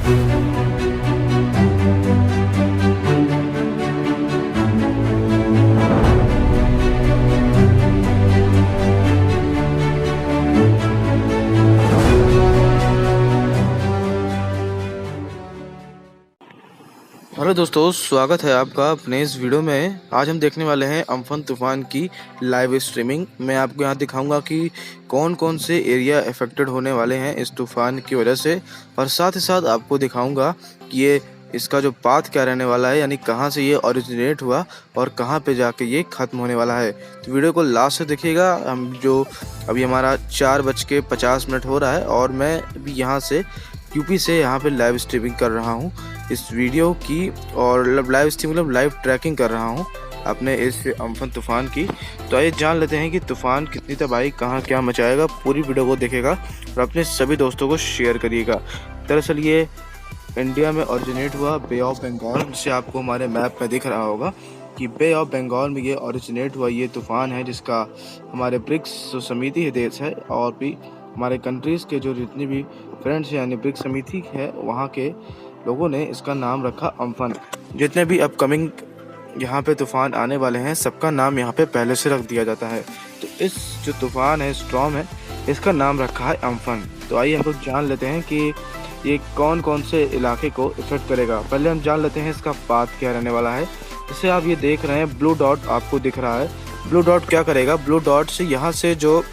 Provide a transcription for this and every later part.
Hello दोस्तों, स्वागत है आपका अपने इस वीडियो में। आज हम देखने वाले हैं अम्फन तूफान की लाइव स्ट्रीमिंग। मैं आपको यहाँ दिखाऊंगा कि कौन कौन से एरिया अफेक्टेड होने वाले हैं इस तूफान की वजह से, और साथ ही साथ आपको दिखाऊंगा कि ये इसका जो पाथ क्या रहने वाला है, यानी कहाँ से ये ओरिजिनेट हुआ और कहाँ पे जाके ये ख़त्म होने वाला है। तो वीडियो को लास्ट से देखिएगा। अभी हमारा 4:50 हो रहा है और मैं अभी यहाँ से यूपी से यहाँ पे लाइव स्ट्रीमिंग कर रहा हूँ इस वीडियो की, और लाइव स्ट्रीम मतलब लाइव ट्रैकिंग कर रहा हूँ अपने इस अम्फन तूफान की। तो आइए जान लेते हैं कि तूफान कितनी तबाही कहाँ क्या मचाएगा। पूरी वीडियो को देखेगा और अपने सभी दोस्तों को शेयर करिएगा। दरअसल ये इंडिया में ओरिजिनेट हुआ बे ऑफ बंगाल, जिसे आपको हमारे मैप में दिख रहा होगा कि बे ऑफ बंगाल में ये ओरिजिनेट हुआ ये तूफ़ान है, जिसका हमारे ब्रिक्स समिति है देश है, और भी हमारे कंट्रीज़ के जो जितनी भी फ्रेंड्स यानी ब्रिक्स समिति है वहाँ के लोगों ने इसका नाम रखा अम्फन। जितने भी अपकमिंग यहाँ पे तूफ़ान आने वाले हैं सबका नाम यहाँ पे पहले से रख दिया जाता है। तो इस जो तूफ़ान है, स्टॉर्म है, इसका नाम रखा है अम्फन। तो आइए हम लोग जान लेते हैं कि ये कौन कौन से इलाके को इफेक्ट करेगा। पहले हम जान लेते हैं इसका पाथ क्या रहने वाला है। जैसे आप ये देख रहे हैं ब्लू डॉट आपको दिख रहा है। ब्लू डॉट क्या करेगा, ब्लू डॉट से यहाँ से जो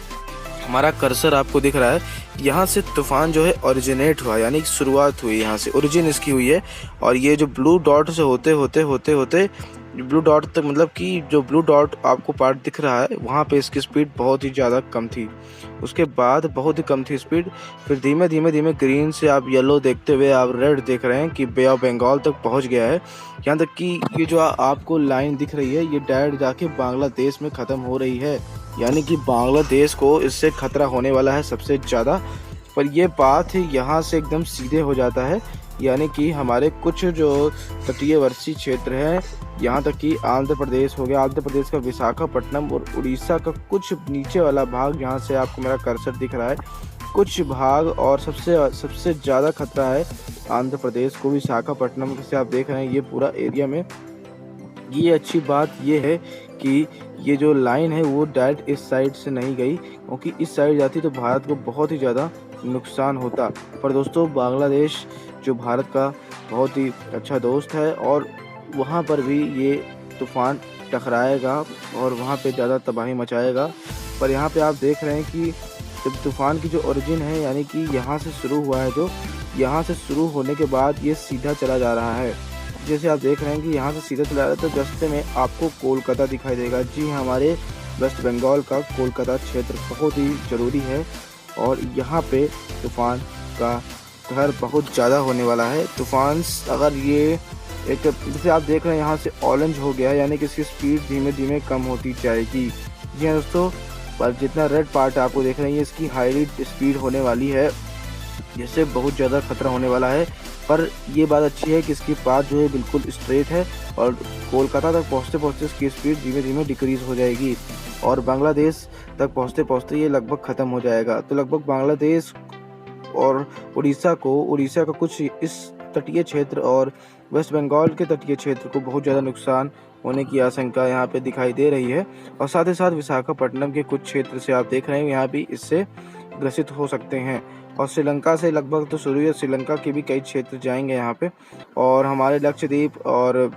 हमारा कर्सर आपको दिख रहा है, यहाँ से तूफ़ान जो है ओरिजिनेट हुआ, यानी शुरुआत हुई, यहाँ से ओरिजिन इसकी हुई है। और ये जो ब्लू डॉट से होते होते होते होते ब्लू डॉट तक, मतलब कि जो ब्लू डॉट आपको पार्ट दिख रहा है वहाँ पे इसकी स्पीड बहुत ही ज़्यादा कम थी। उसके बाद बहुत ही कम थी स्पीड, फिर धीमे धीमे धीमे ग्रीन से आप येलो देखते हुए आप रेड देख रहे हैं कि बे ऑफ बंगाल तक पहुँच गया है। यहाँ तक कि ये जो आपको लाइन दिख रही है ये डायरेक्ट जाके बांग्लादेश में ख़त्म हो रही है, यानी कि बांग्लादेश को इससे खतरा होने वाला है सबसे ज़्यादा। पर ये पाथ यहाँ से एकदम सीधे हो जाता है, यानी कि हमारे कुछ जो तटीयवर्ती क्षेत्र है, यहाँ तक कि आंध्र प्रदेश हो गया, आंध्र प्रदेश का विशाखापट्टनम और उड़ीसा का कुछ नीचे वाला भाग, जहाँ से आपको मेरा कर्सर दिख रहा है, कुछ भाग, और सबसे ज़्यादा खतरा है आंध्र प्रदेश को, विशाखापट्टनम से आप देख रहे हैं ये पूरा एरिया में। ये अच्छी बात ये है कि ये जो लाइन है वो डायरेक्ट इस साइड से नहीं गई, क्योंकि इस साइड जाती तो भारत को बहुत ही ज़्यादा नुकसान होता। पर दोस्तों बांग्लादेश जो भारत का बहुत ही अच्छा दोस्त है, और वहाँ पर भी ये तूफ़ान टकराएगा और वहाँ पे ज़्यादा तबाही मचाएगा। पर यहाँ पे आप देख रहे हैं कि जब तूफ़ान की जो ओरिजिन है, यानी कि यहाँ से शुरू हुआ है, जो यहाँ से शुरू होने के बाद ये सीधा चला जा रहा है। जैसे आप देख रहे हैं कि यहाँ से सीधा चला रहा है, तो रास्ते में आपको कोलकाता दिखाई देगा। जी हमारे वेस्ट बंगाल का कोलकाता क्षेत्र बहुत ही ज़रूरी है, और यहाँ पे तूफ़ान का कहर बहुत ज़्यादा होने वाला है। तूफ़ान अगर ये एक, जैसे आप देख रहे हैं यहाँ से ऑरेंज हो गया है, यानी कि इसकी स्पीड धीमे धीमे कम होती जाएगी। जी हाँ दोस्तों, पर जितना रेड पार्ट आपको देख रहे हैं ये इसकी हाईली स्पीड होने वाली है, जिससे बहुत ज़्यादा खतरा होने वाला है। पर ये बात अच्छी है कि इसकी पाथ जो है बिल्कुल स्ट्रेट है, और कोलकाता तक पहुँचते पहुँचते इसकी स्पीड धीमे धीमे डिक्रीज़ हो जाएगी, और बांग्लादेश तक पहुँचते पहुँचते ये लगभग ख़त्म हो जाएगा। तो लगभग बांग्लादेश और उड़ीसा का कुछ इस तटीय क्षेत्र और वेस्ट बंगाल के तटीय क्षेत्र को बहुत ज़्यादा नुकसान होने की आशंका यहाँ पे दिखाई दे रही है। और साथ ही साथ विशाखापट्टनम के कुछ क्षेत्र से आप देख रहे हैं यहाँ भी इससे ग्रसित हो सकते हैं। और श्रीलंका से लगभग तो शुरू है, श्रीलंका के भी कई क्षेत्र जाएंगे यहाँ पे, और हमारे लक्षद्वीप और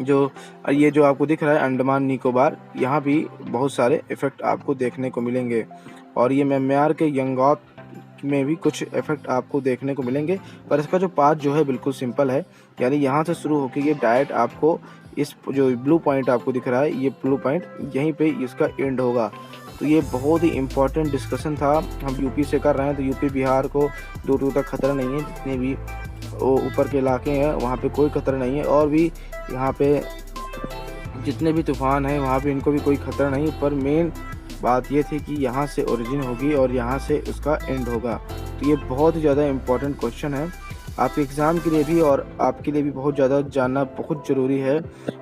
जो आपको दिख रहा है अंडमान निकोबार, यहाँ भी बहुत सारे इफ़ेक्ट आपको देखने को मिलेंगे। और ये म्यांमार के यंगौत में भी कुछ इफेक्ट आपको देखने को मिलेंगे। पर इसका जो पाथ जो है बिल्कुल सिंपल है, यानी यहाँ से शुरू होकर ये डायरेक्ट आपको इस जो ब्लू पॉइंट आपको दिख रहा है, ये ब्लू पॉइंट यहीं पे इसका एंड होगा। तो ये बहुत ही इम्पोर्टेंट डिस्कशन था। हम यूपी से कर रहे हैं, तो यूपी बिहार को दूर दूर तक खतरा नहीं है, जितने भी ऊपर के इलाके हैं वहाँ पे कोई खतरा नहीं है, और भी यहाँ पे जितने भी तूफ़ान हैं वहाँ पे इनको भी कोई खतरा नहीं। पर मेन बात ये थी कि यहाँ से ओरिजिन होगी और यहाँ से उसका एंड होगा। तो ये बहुत ही ज़्यादा इम्पोर्टेंट क्वेश्चन है आपके एग्ज़ाम के लिए भी, और आपके लिए भी बहुत ज़्यादा जानना बहुत ज़रूरी है।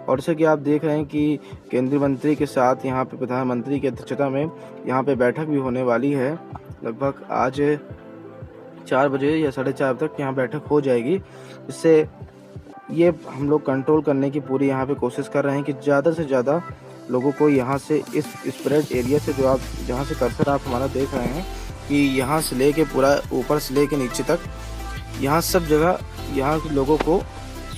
और जैसे कि आप देख रहे हैं कि केंद्रीय मंत्री के साथ यहाँ पे प्रधानमंत्री की अध्यक्षता में यहाँ पे बैठक भी होने वाली है। लगभग आज 4 बजे या 4:30 तक यहाँ बैठक हो जाएगी। इससे ये हम लोग कंट्रोल करने की पूरी यहाँ पे कोशिश कर रहे हैं कि ज़्यादा से ज़्यादा लोगों को यहाँ से इस स्प्रेड एरिया से, जो आप जहाँ से कर्सर आप हमारा देख रहे हैं, कि यहाँ से लेके पूरा ऊपर से लेके नीचे तक, यहाँ सब जगह यहाँ के लोगों को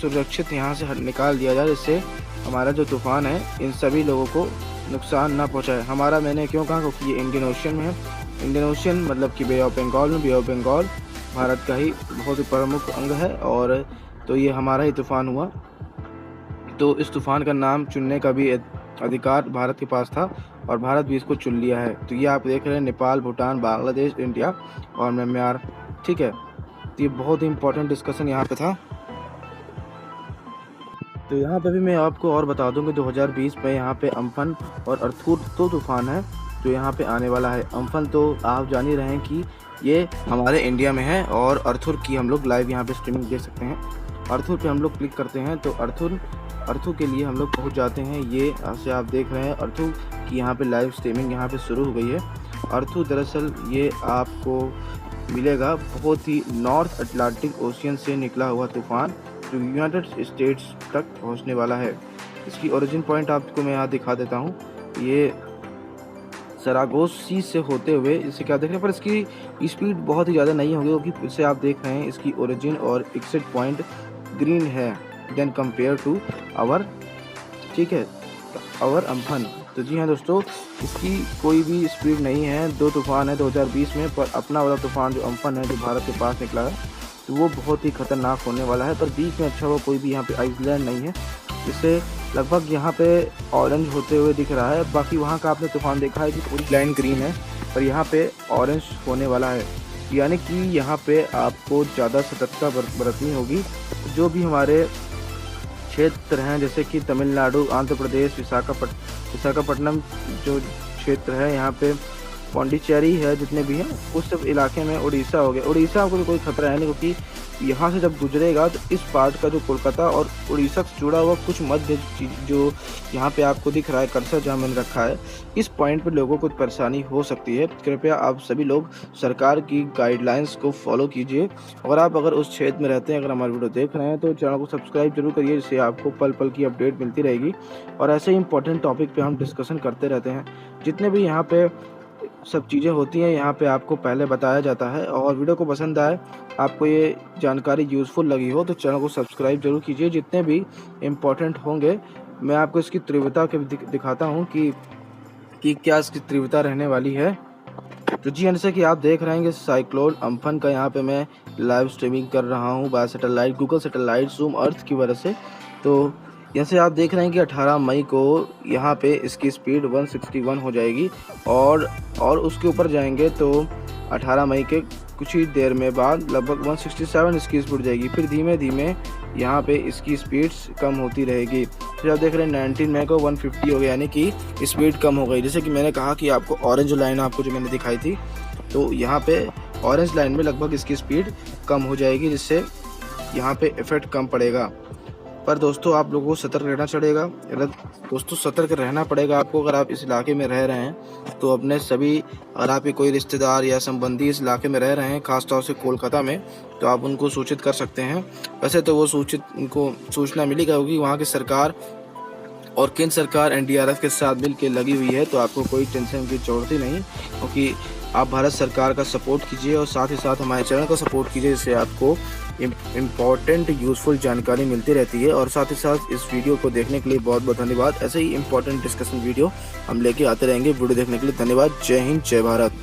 सुरक्षित यहाँ से निकाल दिया जाए, जिससे हमारा जो तूफ़ान है इन सभी लोगों को नुकसान ना पहुँचाए। हमारा, मैंने क्यों कहा, क्योंकि ये इंडियन ओशन में है। इंडियन ओशन मतलब कि बे ऑफ बंगाल में, बे ऑफ बंगाल भारत का ही बहुत ही प्रमुख अंग है, और तो ये हमारा ही तूफ़ान हुआ। तो इस तूफ़ान का नाम चुनने का भी अधिकार भारत के पास था, और भारत भी इसको चुन लिया है। तो ये आप देख रहे हैं नेपाल, भूटान, बांग्लादेश, इंडिया और म्यांमार, ठीक है। तो ये बहुत ही इंपॉर्टेंट डिस्कशन यहाँ पे था। तो यहाँ पे भी मैं आपको और बता दूं कि 2020 में यहाँ पे अम्फन और अर्थूर तो तूफ़ान है जो यहाँ पे आने वाला है। अम्फन तो आप जान ही रहे हैं कि ये हमारे इंडिया में है, और अर्थूर की हम लोग लाइव यहाँ पे स्ट्रीमिंग देख सकते हैं। अर्थूर पे हम लोग क्लिक करते हैं तो अर्थूर के लिए हम लोग पहुँच जाते हैं। ये ऐसे आप देख रहे हैं अर्थूर की यहाँ पे लाइव स्ट्रीमिंग यहाँ पे शुरू हो गई है। अर्थूर दरअसल ये आपको मिलेगा बहुत ही नॉर्थ अटलांटिक ओशियन से निकला हुआ तूफ़ान, जो यूनाइटेड स्टेट्स तक पहुंचने वाला है। इसकी ओरिजिन पॉइंट आपको मैं यहाँ दिखा देता हूँ। ये सरागोस सी से होते हुए इसे क्या देख रहे हैं, पर इसकी स्पीड बहुत ही ज़्यादा नहीं होगी, क्योंकि इसे आप देख रहे हैं इसकी ओरिजिन और एग्जिट पॉइंट ग्रीन है देन कंपेयर टू आवर, ठीक है, आवर अम्फन। तो जी हाँ दोस्तों, इसकी कोई भी स्पीड नहीं है। 2 तूफ़ान है 2020 में, पर अपना वाला तूफ़ान जो अम्फन है, जो भारत के पास निकला है, तो वो बहुत ही खतरनाक होने वाला है। पर बीच में अच्छा वो कोई भी यहाँ पे आइसलैंड नहीं है, जिससे लगभग यहाँ पे ऑरेंज होते हुए दिख रहा है। बाकी वहाँ का आपने तूफ़ान देखा है कि पूरी लाइन ग्रीन है, पर यहाँ पे ऑरेंज होने वाला है। यानी कि यहाँ पे आपको ज़्यादा सतर्कता बरतनी होगी। जो भी हमारे क्षेत्र हैं, जैसे कि तमिलनाडु, आंध्र प्रदेश, विशाखापट्टनम जो क्षेत्र है, यहाँ पे पौंडीचेरी है, जितने भी हैं उस सब इलाके में, उड़ीसा हो गया। उड़ीसा को तो कोई खतरा है नहीं, क्योंकि यहाँ से जब गुजरेगा तो इस पार्ट का जो कोलकाता और उड़ीसा से जुड़ा हुआ कुछ मध्य जो यहाँ पे आपको दिख रहा है कर्सर जहाँ मैंने रखा है, इस पॉइंट पे लोगों को परेशानी हो सकती है। कृपया आप सभी लोग सरकार की गाइडलाइंस को फॉलो कीजिए। और आप अगर उस क्षेत्र में रहते हैं, अगर हमारी वीडियो देख रहे हैं, तो चैनल को सब्सक्राइब जरूर करिए, जिससे आपको पल पल की अपडेट मिलती रहेगी। और ऐसे ही इंपॉर्टेंट टॉपिक पे हम डिस्कशन करते रहते हैं। जितने भी यहाँ पे सब चीज़ें होती हैं यहाँ पे आपको पहले बताया जाता है। और वीडियो को पसंद आए, आपको ये जानकारी यूज़फुल लगी हो, तो चैनल को सब्सक्राइब जरूर कीजिए। जितने भी इम्पोर्टेंट होंगे मैं आपको इसकी तीव्रता के दिखाता हूँ कि क्या इसकी तीव्रता रहने वाली है। तो जी, जैसे कि आप देख रहे हैं कि साइक्लोन अम्फन का यहाँ पे मैं लाइव स्ट्रीमिंग कर रहा हूँ by satellite, Google satellite, zoom earth की वजह से। तो जैसे आप देख रहे हैं कि 18 मई को यहाँ पे इसकी स्पीड 161 हो जाएगी, और उसके ऊपर जाएंगे तो 18 मई के कुछ ही देर में बाद लगभग 167 इसकी स्पीड जाएगी। फिर धीमे धीमे यहाँ पे इसकी स्पीड्स कम होती रहेगी। फिर आप देख रहे हैं 19 मई को 150 हो गया, यानी कि स्पीड कम हो गई। जैसे कि मैंने कहा कि आपको ऑरेंज लाइन आपको जो मैंने दिखाई थी, तो यहाँ पे ऑरेंज लाइन में लगभग इसकी स्पीड कम हो जाएगी, जिससे यहाँ पे इफेक्ट कम पड़ेगा। पर दोस्तों आप लोगों को सतर्क रहना पड़ेगा। दोस्तों सतर्क रहना पड़ेगा आपको। अगर आप इस इलाके में रह रहे हैं तो अपने सभी, अगर आपके कोई रिश्तेदार या संबंधी इस इलाके में रह रहे हैं, खासतौर से कोलकाता में, तो आप उनको सूचित कर सकते हैं। वैसे तो वो उनको सूचना मिली होगी, वहाँ की सरकार और केंद्र सरकार NDRF के साथ मिल के लगी हुई है, तो आपको कोई टेंशन की जरूरत ही नहीं, क्योंकि आप भारत सरकार का सपोर्ट कीजिए और साथ ही साथ हमारे चैनल का सपोर्ट कीजिए, जिससे आपको इम्पॉर्टेंट यूज़फुल जानकारी मिलती रहती है। और साथ ही साथ इस वीडियो को देखने के लिए बहुत बहुत धन्यवाद। ऐसे ही इंपॉर्टेंट डिस्कशन वीडियो हम लेके आते रहेंगे। वीडियो देखने के लिए धन्यवाद। जय हिंद, जय भारत।